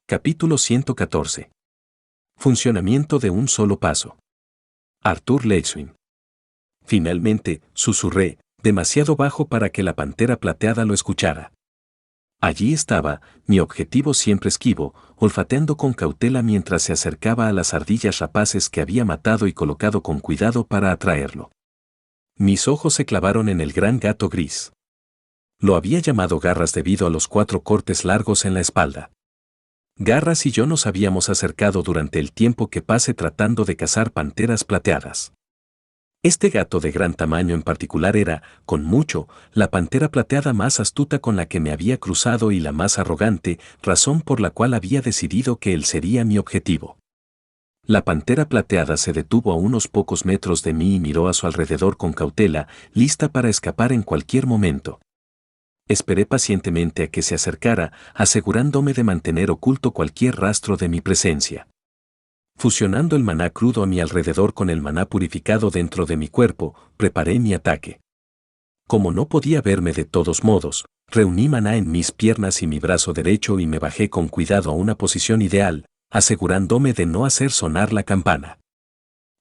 Capítulo 114. Funcionamiento de un solo paso. Arthur Leitswin. Finalmente, susurré, demasiado bajo para que la pantera plateada lo escuchara. Allí estaba, mi objetivo siempre esquivo, olfateando con cautela mientras se acercaba a las ardillas rapaces que había matado y colocado con cuidado para atraerlo. Mis ojos se clavaron en el gran gato gris. Lo había llamado Garras debido a los 4 cortes largos en la espalda. Garras y yo nos habíamos acercado durante el tiempo que pasé tratando de cazar panteras plateadas. Este gato de gran tamaño en particular era, con mucho, la pantera plateada más astuta con la que me había cruzado y la más arrogante, razón por la cual había decidido que él sería mi objetivo. La pantera plateada se detuvo a unos pocos metros de mí y miró a su alrededor con cautela, lista para escapar en cualquier momento. Esperé pacientemente a que se acercara, asegurándome de mantener oculto cualquier rastro de mi presencia. Fusionando el maná crudo a mi alrededor con el maná purificado dentro de mi cuerpo, preparé mi ataque. Como no podía verme de todos modos, reuní maná en mis piernas y mi brazo derecho y me bajé con cuidado a una posición ideal, asegurándome de no hacer sonar la campana.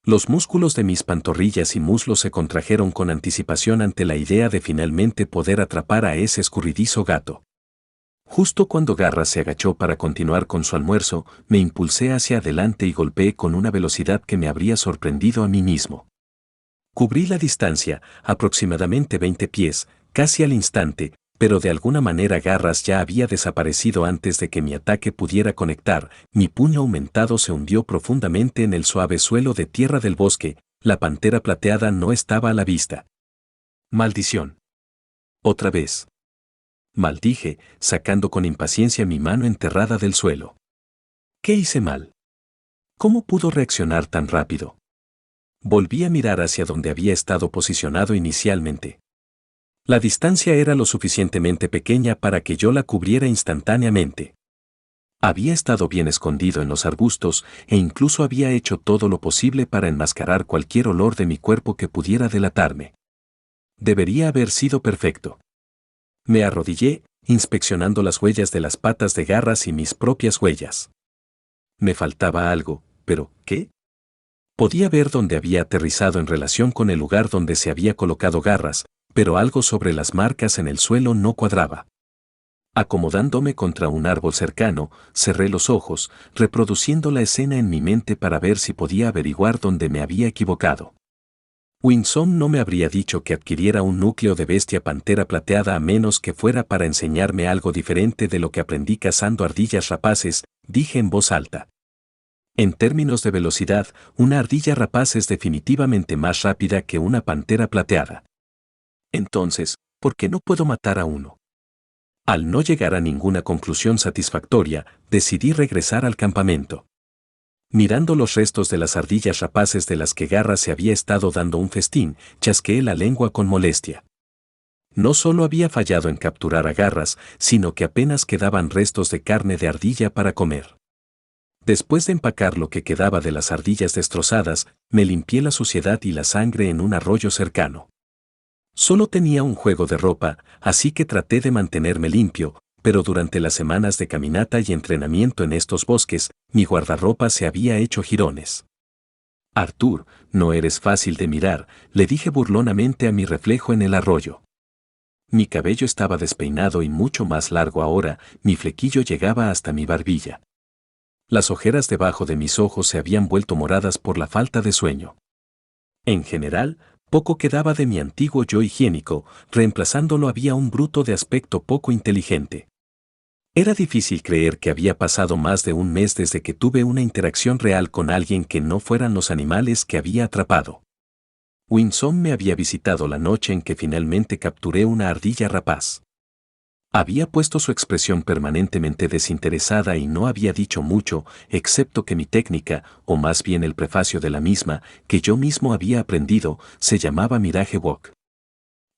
Los músculos de mis pantorrillas y muslos se contrajeron con anticipación ante la idea de finalmente poder atrapar a ese escurridizo gato. Justo cuando Garras se agachó para continuar con su almuerzo, me impulsé hacia adelante y golpeé con una velocidad que me habría sorprendido a mí mismo. Cubrí la distancia, aproximadamente 20 pies, casi al instante, pero de alguna manera Garras ya había desaparecido antes de que mi ataque pudiera conectar. Mi puño aumentado se hundió profundamente en el suave suelo de tierra del bosque. La pantera plateada no estaba a la vista. Maldición. Otra vez. Maldije, sacando con impaciencia mi mano enterrada del suelo. ¿Qué hice mal? ¿Cómo pudo reaccionar tan rápido? Volví a mirar hacia donde había estado posicionado inicialmente. La distancia era lo suficientemente pequeña para que yo la cubriera instantáneamente. Había estado bien escondido en los arbustos e incluso había hecho todo lo posible para enmascarar cualquier olor de mi cuerpo que pudiera delatarme. Debería haber sido perfecto. Me arrodillé, inspeccionando las huellas de las patas de Garras y mis propias huellas. Me faltaba algo, pero ¿qué? Podía ver dónde había aterrizado en relación con el lugar donde se había colocado Garras, pero algo sobre las marcas en el suelo no cuadraba. Acomodándome contra un árbol cercano, cerré los ojos, reproduciendo la escena en mi mente para ver si podía averiguar dónde me había equivocado. Winsome no me habría dicho que adquiriera un núcleo de bestia pantera plateada a menos que fuera para enseñarme algo diferente de lo que aprendí cazando ardillas rapaces, dije en voz alta. En términos de velocidad, una ardilla rapaz es definitivamente más rápida que una pantera plateada. Entonces, ¿por qué no puedo matar a uno? Al no llegar a ninguna conclusión satisfactoria, decidí regresar al campamento. Mirando los restos de las ardillas rapaces de las que Garras se había estado dando un festín, chasqueé la lengua con molestia. No solo había fallado en capturar a Garras, sino que apenas quedaban restos de carne de ardilla para comer. Después de empacar lo que quedaba de las ardillas destrozadas, me limpié la suciedad y la sangre en un arroyo cercano. Solo tenía un juego de ropa, así que traté de mantenerme limpio, pero durante las semanas de caminata y entrenamiento en estos bosques, mi guardarropa se había hecho jirones. Arthur, no eres fácil de mirar, le dije burlonamente a mi reflejo en el arroyo. Mi cabello estaba despeinado y mucho más largo ahora, mi flequillo llegaba hasta mi barbilla. Las ojeras debajo de mis ojos se habían vuelto moradas por la falta de sueño. En general, poco quedaba de mi antiguo yo higiénico, reemplazándolo había un bruto de aspecto poco inteligente. Era difícil creer que había pasado más de un mes desde que tuve una interacción real con alguien que no fueran los animales que había atrapado. Winsome me había visitado la noche en que finalmente capturé una ardilla rapaz. Había puesto su expresión permanentemente desinteresada y no había dicho mucho, excepto que mi técnica, o más bien el prefacio de la misma, que yo mismo había aprendido, se llamaba Mirage Walk.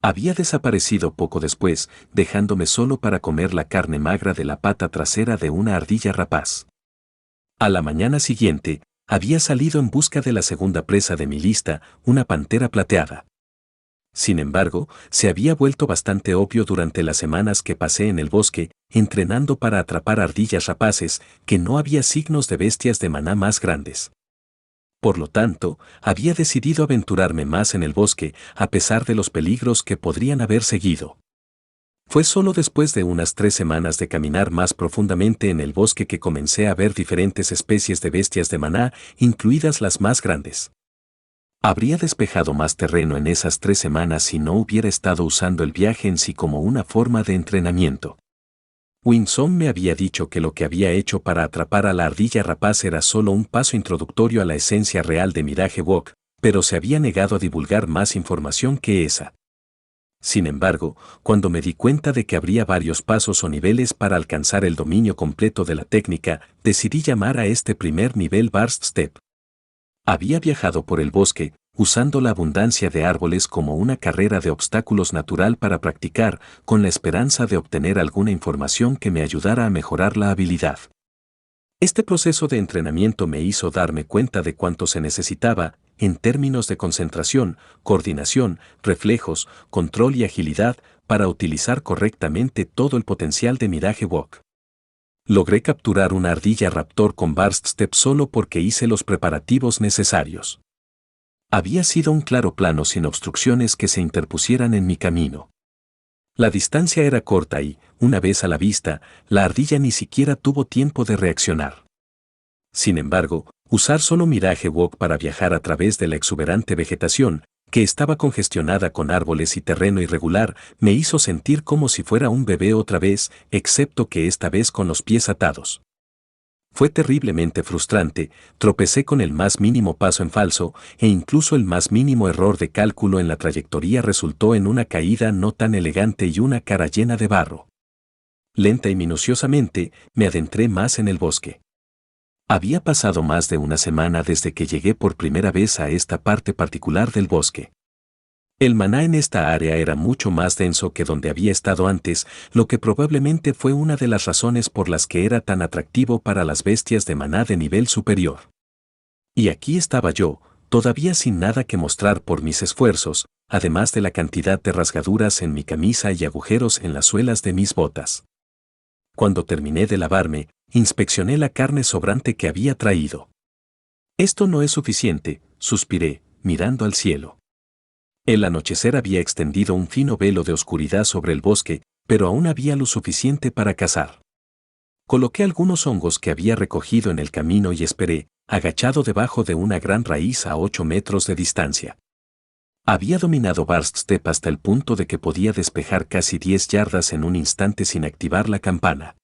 Había desaparecido poco después, dejándome solo para comer la carne magra de la pata trasera de una ardilla rapaz. A la mañana siguiente, había salido en busca de la segunda presa de mi lista, una pantera plateada. Sin embargo, se había vuelto bastante obvio durante las semanas que pasé en el bosque, entrenando para atrapar ardillas rapaces, que no había signos de bestias de maná más grandes. Por lo tanto, había decidido aventurarme más en el bosque, a pesar de los peligros que podrían haber seguido. Fue solo después de unas 3 semanas de caminar más profundamente en el bosque que comencé a ver diferentes especies de bestias de maná, incluidas las más grandes. Habría despejado más terreno en esas 3 semanas si no hubiera estado usando el viaje en sí como una forma de entrenamiento. Winson me había dicho que lo que había hecho para atrapar a la ardilla rapaz era solo un paso introductorio a la esencia real de Mirage Walk, pero se había negado a divulgar más información que esa. Sin embargo, cuando me di cuenta de que habría varios pasos o niveles para alcanzar el dominio completo de la técnica, decidí llamar a este primer nivel Burst Step. Había viajado por el bosque, usando la abundancia de árboles como una carrera de obstáculos natural para practicar, con la esperanza de obtener alguna información que me ayudara a mejorar la habilidad. Este proceso de entrenamiento me hizo darme cuenta de cuánto se necesitaba, en términos de concentración, coordinación, reflejos, control y agilidad, para utilizar correctamente todo el potencial de Mirage Walk. Logré capturar una ardilla raptor con Burst Step solo porque hice los preparativos necesarios. Había sido un claro plano sin obstrucciones que se interpusieran en mi camino. La distancia era corta y, una vez a la vista, la ardilla ni siquiera tuvo tiempo de reaccionar. Sin embargo, usar solo Mirage Walk para viajar a través de la exuberante vegetación, que estaba congestionada con árboles y terreno irregular, me hizo sentir como si fuera un bebé otra vez, excepto que esta vez con los pies atados. Fue terriblemente frustrante, tropecé con el más mínimo paso en falso, e incluso el más mínimo error de cálculo en la trayectoria resultó en una caída no tan elegante y una cara llena de barro. Lenta y minuciosamente, me adentré más en el bosque. Había pasado más de una semana desde que llegué por primera vez a esta parte particular del bosque. El maná en esta área era mucho más denso que donde había estado antes, lo que probablemente fue una de las razones por las que era tan atractivo para las bestias de maná de nivel superior. Y aquí estaba yo, todavía sin nada que mostrar por mis esfuerzos, además de la cantidad de rasgaduras en mi camisa y agujeros en las suelas de mis botas. Cuando terminé de lavarme, inspeccioné la carne sobrante que había traído. Esto no es suficiente, suspiré, mirando al cielo. El anochecer había extendido un fino velo de oscuridad sobre el bosque, pero aún había lo suficiente para cazar. Coloqué algunos hongos que había recogido en el camino y esperé, agachado debajo de una gran raíz a 8 metros de distancia. Había dominado Burst Step hasta el punto de que podía despejar casi 10 yardas en un instante sin activar la campana.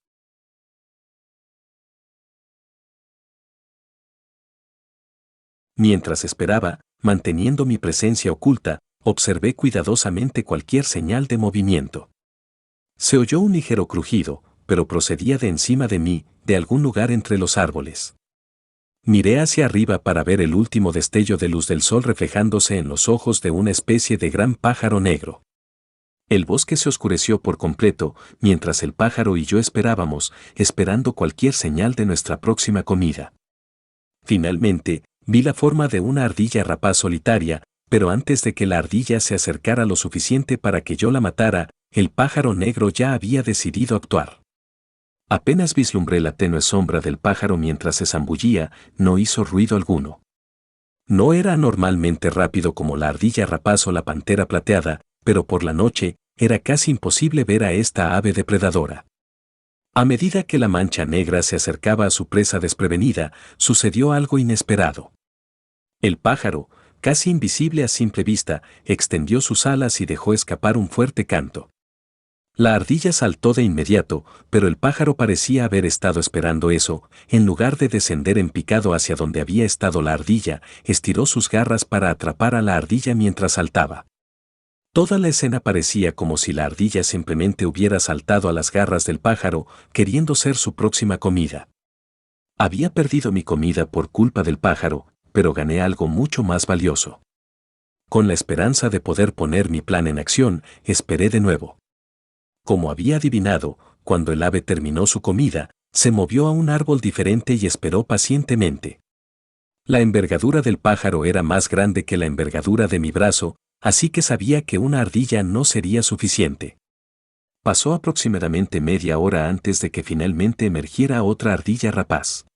Mientras esperaba, manteniendo mi presencia oculta, observé cuidadosamente cualquier señal de movimiento. Se oyó un ligero crujido, pero procedía de encima de mí, de algún lugar entre los árboles. Miré hacia arriba para ver el último destello de luz del sol reflejándose en los ojos de una especie de gran pájaro negro. El bosque se oscureció por completo, mientras el pájaro y yo esperábamos, esperando cualquier señal de nuestra próxima comida. Finalmente, vi la forma de una ardilla rapaz solitaria, pero antes de que la ardilla se acercara lo suficiente para que yo la matara, el pájaro negro ya había decidido actuar. Apenas vislumbré la tenue sombra del pájaro mientras se zambullía, no hizo ruido alguno. No era anormalmente rápido como la ardilla rapaz o la pantera plateada, pero por la noche, era casi imposible ver a esta ave depredadora. A medida que la mancha negra se acercaba a su presa desprevenida, sucedió algo inesperado. El pájaro, casi invisible a simple vista, extendió sus alas y dejó escapar un fuerte canto. La ardilla saltó de inmediato, pero el pájaro parecía haber estado esperando eso. En lugar de descender en picado hacia donde había estado la ardilla, estiró sus garras para atrapar a la ardilla mientras saltaba. Toda la escena parecía como si la ardilla simplemente hubiera saltado a las garras del pájaro, queriendo ser su próxima comida. Había perdido mi comida por culpa del pájaro, pero gané algo mucho más valioso. Con la esperanza de poder poner mi plan en acción, esperé de nuevo. Como había adivinado, cuando el ave terminó su comida, se movió a un árbol diferente y esperó pacientemente. La envergadura del pájaro era más grande que la envergadura de mi brazo, así que sabía que una ardilla no sería suficiente. Pasó aproximadamente media hora antes de que finalmente emergiera otra ardilla rapaz.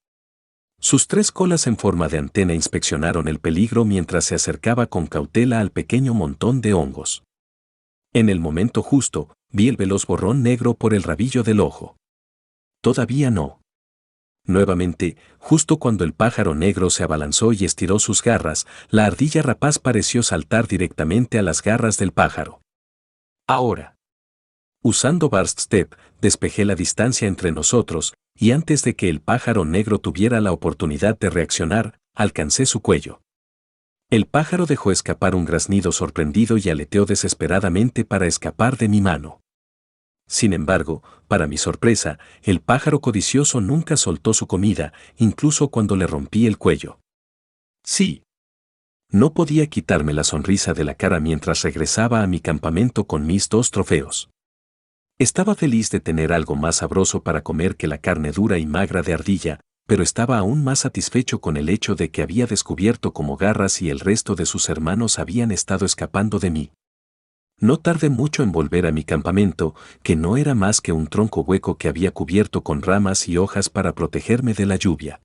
Sus 3 colas en forma de antena inspeccionaron el peligro mientras se acercaba con cautela al pequeño montón de hongos. En el momento justo, vi el veloz borrón negro por el rabillo del ojo. Todavía no. Nuevamente, justo cuando el pájaro negro se abalanzó y estiró sus garras, la ardilla rapaz pareció saltar directamente a las garras del pájaro. Ahora. Usando Burst Step, despejé la distancia entre nosotros, y antes de que el pájaro negro tuviera la oportunidad de reaccionar, alcancé su cuello. El pájaro dejó escapar un graznido sorprendido y aleteó desesperadamente para escapar de mi mano. Sin embargo, para mi sorpresa, el pájaro codicioso nunca soltó su comida, incluso cuando le rompí el cuello. Sí. No podía quitarme la sonrisa de la cara mientras regresaba a mi campamento con mis 2 trofeos. Estaba feliz de tener algo más sabroso para comer que la carne dura y magra de ardilla, pero estaba aún más satisfecho con el hecho de que había descubierto cómo Garras y el resto de sus hermanos habían estado escapando de mí. No tardé mucho en volver a mi campamento, que no era más que un tronco hueco que había cubierto con ramas y hojas para protegerme de la lluvia.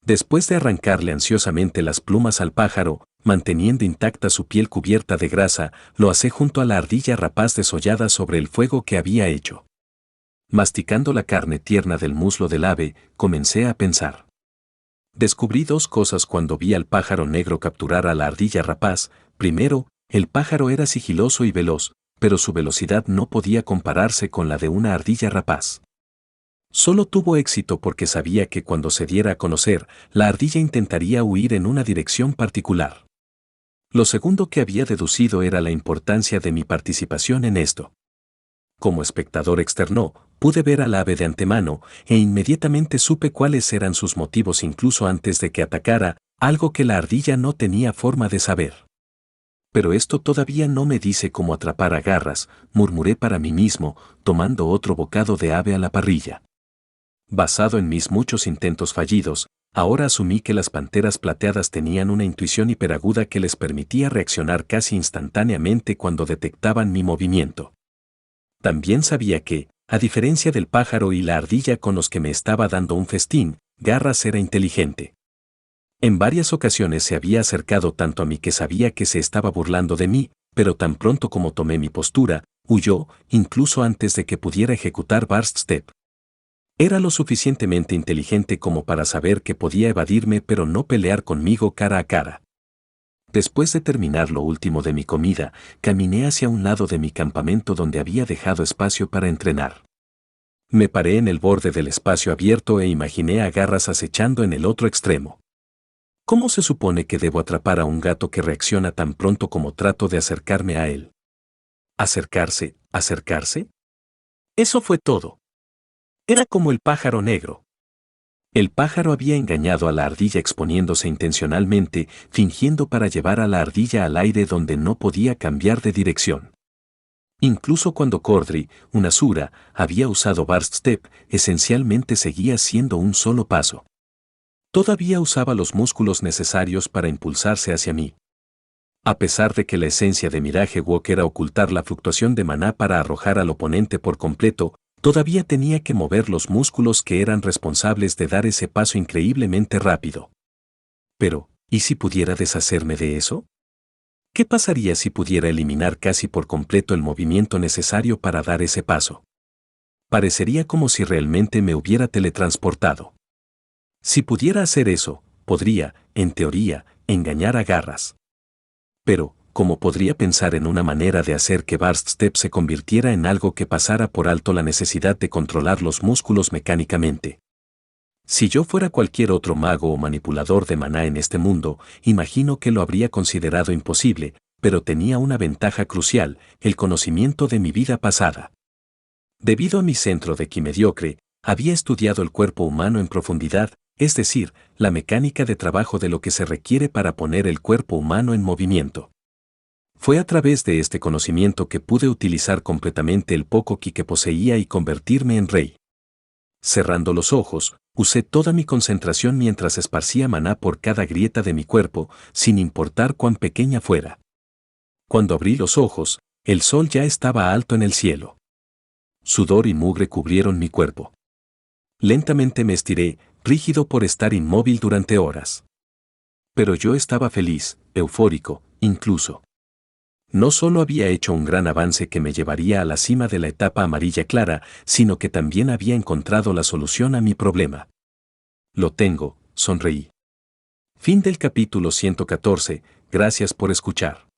Después de arrancarle ansiosamente las plumas al pájaro, manteniendo intacta su piel cubierta de grasa, lo asé junto a la ardilla rapaz desollada sobre el fuego que había hecho. Masticando la carne tierna del muslo del ave, comencé a pensar. Descubrí 2 cosas cuando vi al pájaro negro capturar a la ardilla rapaz. Primero, el pájaro era sigiloso y veloz, pero su velocidad no podía compararse con la de una ardilla rapaz. Solo tuvo éxito porque sabía que cuando se diera a conocer, la ardilla intentaría huir en una dirección particular. Lo segundo que había deducido era la importancia de mi participación en esto. Como espectador externo, pude ver al ave de antemano e inmediatamente supe cuáles eran sus motivos incluso antes de que atacara, algo que la ardilla no tenía forma de saber. Pero esto todavía no me dice cómo atrapar a Garras, murmuré para mí mismo, tomando otro bocado de ave a la parrilla. Basado en mis muchos intentos fallidos, ahora asumí que las panteras plateadas tenían una intuición hiperaguda que les permitía reaccionar casi instantáneamente cuando detectaban mi movimiento. También sabía que, a diferencia del pájaro y la ardilla con los que me estaba dando un festín, Garras era inteligente. En varias ocasiones se había acercado tanto a mí que sabía que se estaba burlando de mí, pero tan pronto como tomé mi postura, huyó, incluso antes de que pudiera ejecutar Burst Step. Era lo suficientemente inteligente como para saber que podía evadirme pero no pelear conmigo cara a cara. Después de terminar lo último de mi comida, caminé hacia un lado de mi campamento donde había dejado espacio para entrenar. Me paré en el borde del espacio abierto e imaginé a Garras acechando en el otro extremo. ¿Cómo se supone que debo atrapar a un gato que reacciona tan pronto como trato de acercarme a él? ¿Acercarse? ¿Acercarse? Eso fue todo. Era como el pájaro negro. El pájaro había engañado a la ardilla exponiéndose intencionalmente, fingiendo para llevar a la ardilla al aire donde no podía cambiar de dirección. Incluso cuando Cordry, una sura, había usado Burst Step, esencialmente seguía siendo un solo paso. Todavía usaba los músculos necesarios para impulsarse hacia mí. A pesar de que la esencia de Mirage Walk era ocultar la fluctuación de maná para arrojar al oponente por completo, todavía tenía que mover los músculos que eran responsables de dar ese paso increíblemente rápido. Pero, ¿y si pudiera deshacerme de eso? ¿Qué pasaría si pudiera eliminar casi por completo el movimiento necesario para dar ese paso? Parecería como si realmente me hubiera teletransportado. Si pudiera hacer eso, podría, en teoría, engañar a Garras. Pero, ¿cómo podría pensar en una manera de hacer que Burst Step se convirtiera en algo que pasara por alto la necesidad de controlar los músculos mecánicamente? Si yo fuera cualquier otro mago o manipulador de maná en este mundo, imagino que lo habría considerado imposible, pero tenía una ventaja crucial, el conocimiento de mi vida pasada. Debido a mi centro de ki mediocre, había estudiado el cuerpo humano en profundidad, es decir, la mecánica de trabajo de lo que se requiere para poner el cuerpo humano en movimiento. Fue a través de este conocimiento que pude utilizar completamente el poco ki que poseía y convertirme en rey. Cerrando los ojos, usé toda mi concentración mientras esparcía maná por cada grieta de mi cuerpo, sin importar cuán pequeña fuera. Cuando abrí los ojos, el sol ya estaba alto en el cielo. Sudor y mugre cubrieron mi cuerpo. Lentamente me estiré, rígido por estar inmóvil durante horas. Pero yo estaba feliz, eufórico, incluso. No solo había hecho un gran avance que me llevaría a la cima de la etapa amarilla clara, sino que también había encontrado la solución a mi problema. Lo tengo, sonreí. Fin del capítulo 114, gracias por escuchar.